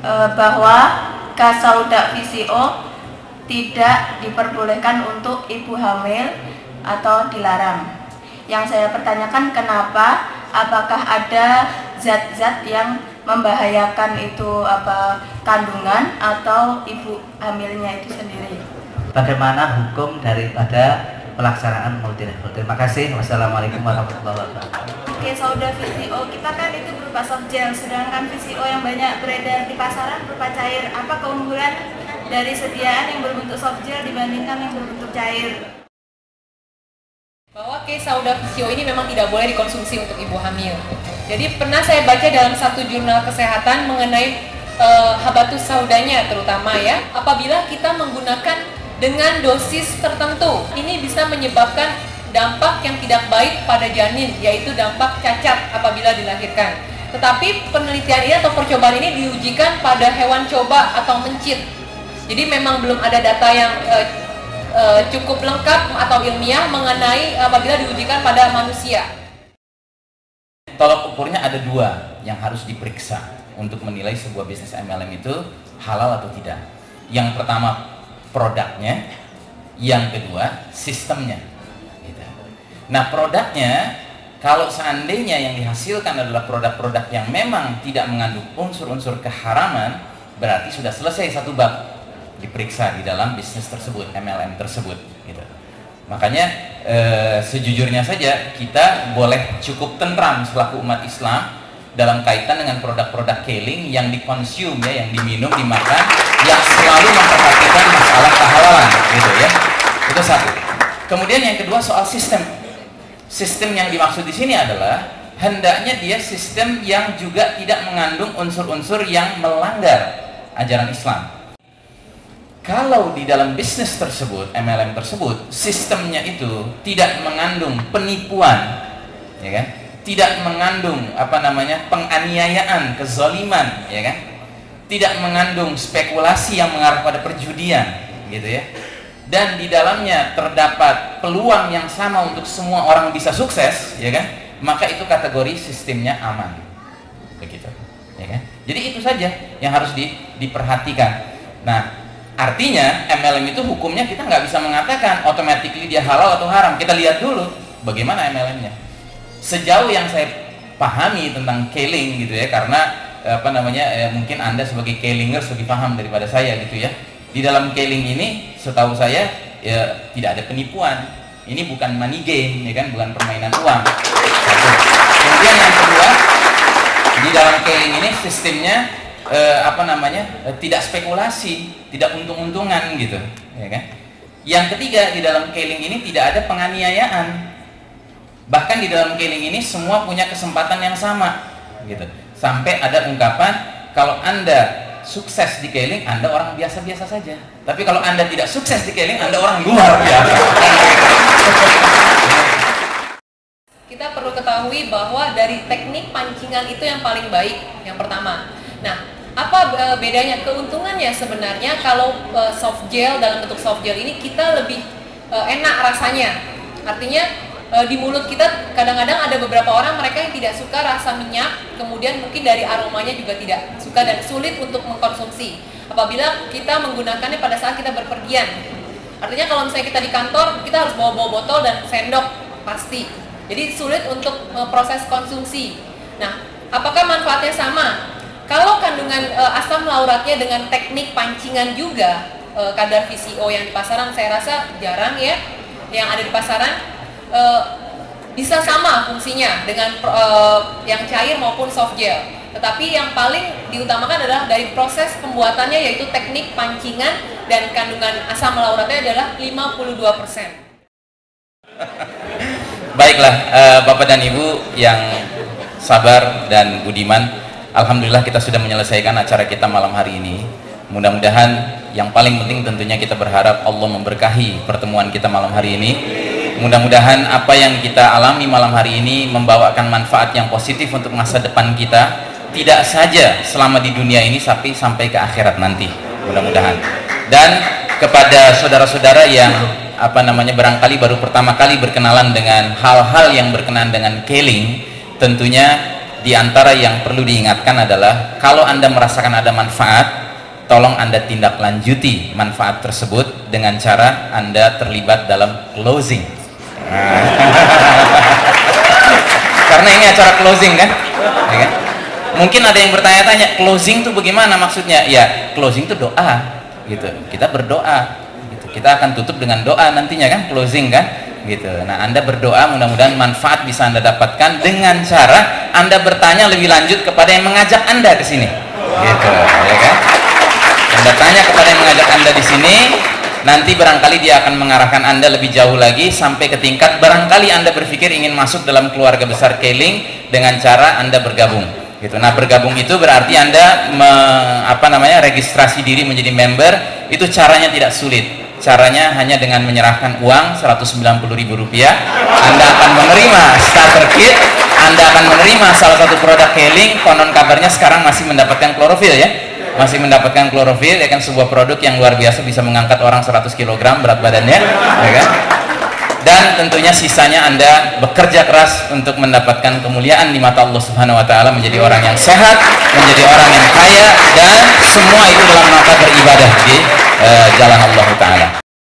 bahwa Kasauda VCO tidak diperbolehkan untuk ibu hamil atau dilarang. Yang saya pertanyakan kenapa? Apakah ada zat-zat yang membahayakan itu kandungan atau ibu hamilnya itu sendiri? Bagaimana hukum daripada pelaksanaan multi level? Terima kasih. Wassalamualaikum warahmatullahi wabarakatuh. Oke, Sauda VCO kita kan itu berupa soft gel, sedangkan VCO yang banyak beredar di pasaran berupa cair. Apa keunggulan dari sediaan yang berbentuk soft gel dibandingkan yang berbentuk cair? Bahwa Sauda VCO ini memang tidak boleh dikonsumsi untuk ibu hamil. Jadi pernah saya baca dalam satu jurnal kesehatan mengenai habatus saudanya terutama ya, apabila kita menggunakan dengan dosis tertentu, ini bisa menyebabkan dampak yang tidak baik pada janin, yaitu dampak cacat apabila dilahirkan. Tetapi penelitian ini atau percobaan ini diujikan pada hewan coba atau mencit. Jadi memang belum ada data yang cukup lengkap atau ilmiah mengenai apabila diujikan pada manusia. Tolak ukurnya ada dua yang harus diperiksa untuk menilai sebuah bisnis MLM itu halal atau tidak. Yang pertama produknya, yang kedua sistemnya. Gitu. Nah produknya, kalau seandainya yang dihasilkan adalah produk-produk yang memang tidak mengandung unsur-unsur keharaman, berarti sudah selesai satu bab diperiksa di dalam bisnis tersebut, MLM tersebut gitu. Makanya sejujurnya saja kita boleh cukup tentram selaku umat Islam dalam kaitan dengan produk-produk keling yang dikonsum ya, yang diminum, dimakan, yang selalu memperhatikan masalah kehalalan gitu ya. Itu satu. Kemudian yang kedua soal sistem. Sistem yang dimaksud di sini adalah hendaknya dia sistem yang juga tidak mengandung unsur-unsur yang melanggar ajaran Islam. Kalau di dalam bisnis tersebut, MLM tersebut, sistemnya itu tidak mengandung penipuan, ya kan? Tidak mengandung penganiayaan, kezaliman, ya kan? Tidak mengandung spekulasi yang mengarah pada perjudian, gitu ya. Dan di dalamnya terdapat peluang yang sama untuk semua orang bisa sukses, ya kan? Maka itu kategori sistemnya aman, begitu, ya kan? Jadi itu saja yang harus diperhatikan. Nah, artinya MLM itu hukumnya kita nggak bisa mengatakan automatically dia halal atau haram. Kita lihat dulu bagaimana MLM-nya. Sejauh yang saya pahami tentang keling gitu ya, karena mungkin Anda sebagai kelingers lebih paham daripada saya gitu ya. Di dalam keling ini setahu saya ya tidak ada penipuan. Ini bukan money game ya kan, bukan permainan uang. Kemudian yang kedua, di dalam keling ini sistemnya tidak spekulasi, tidak untung-untungan gitu, ya kan? Yang ketiga, di dalam keling ini tidak ada penganiayaan. Bahkan di dalam keling ini semua punya kesempatan yang sama, gitu. Sampai ada ungkapan kalau Anda sukses di keling, Anda orang biasa-biasa saja. Tapi kalau Anda tidak sukses di keling, Anda orang luar biasa. Kita perlu ketahui bahwa dari teknik pancingan itu yang paling baik, yang pertama. Nah, apa bedanya, keuntungannya sebenarnya kalau soft gel, dalam bentuk soft gel ini kita lebih enak rasanya. Artinya di mulut kita kadang-kadang ada beberapa orang mereka yang tidak suka rasa minyak, kemudian mungkin dari aromanya juga tidak suka dan sulit untuk mengkonsumsi apabila kita menggunakannya pada saat kita berpergian. Artinya kalau misalnya kita di kantor, kita harus bawa botol dan sendok pasti. Jadi sulit untuk proses konsumsi. Nah, apakah manfaatnya sama? Kalau kandungan asam lauratnya dengan teknik pancingan juga, kadar VCO yang di pasaran saya rasa jarang ya, yang ada di pasaran bisa sama fungsinya dengan yang cair maupun soft gel. Tetapi yang paling diutamakan adalah dari proses pembuatannya, yaitu teknik pancingan, dan kandungan asam lauratnya adalah 52%. Baiklah, Bapak dan Ibu yang sabar dan budiman, alhamdulillah kita sudah menyelesaikan acara kita malam hari ini. Mudah-mudahan yang paling penting tentunya kita berharap Allah memberkahi pertemuan kita malam hari ini. Mudah-mudahan apa yang kita alami malam hari ini membawakan manfaat yang positif untuk masa depan kita, tidak saja selama di dunia ini tapi sampai ke akhirat nanti, mudah-mudahan. Dan kepada saudara-saudara yang barangkali baru pertama kali berkenalan dengan hal-hal yang berkenaan dengan keling, tentunya di antara yang perlu diingatkan adalah kalau Anda merasakan ada manfaat, tolong Anda tindak lanjuti manfaat tersebut dengan cara Anda terlibat dalam closing. Karena ini acara closing kan? Ya kan? Mungkin ada yang bertanya-tanya, closing itu bagaimana maksudnya? Ya, closing itu doa gitu. Kita berdoa gitu. Kita akan tutup dengan doa nantinya kan, closing kan? Gitu. Nah, Anda berdoa, mudah-mudahan manfaat bisa Anda dapatkan dengan cara Anda bertanya lebih lanjut kepada yang mengajak Anda ke sini. Gitu, ya kan? Anda tanya kepada yang mengajak Anda di sini, nanti barangkali dia akan mengarahkan Anda lebih jauh lagi sampai ke tingkat barangkali Anda berpikir ingin masuk dalam keluarga besar Keling dengan cara Anda bergabung. Gitu. Nah, bergabung itu berarti Anda registrasi diri menjadi member. Itu caranya tidak sulit. Caranya hanya dengan menyerahkan uang Rp190.000. Anda akan menerima starter kit, Anda akan menerima salah satu produk Keling. Konon kabarnya sekarang masih mendapatkan klorofil ya, masih mendapatkan klorofil, ya kan, sebuah produk yang luar biasa, bisa mengangkat orang 100 kg berat badannya, ya kan? Dan tentunya sisanya Anda bekerja keras untuk mendapatkan kemuliaan di mata Allah Subhanahu wa taala, menjadi orang yang sehat, menjadi orang yang kaya, dan semua itu dalam rangka beribadah di jalan Allah taala.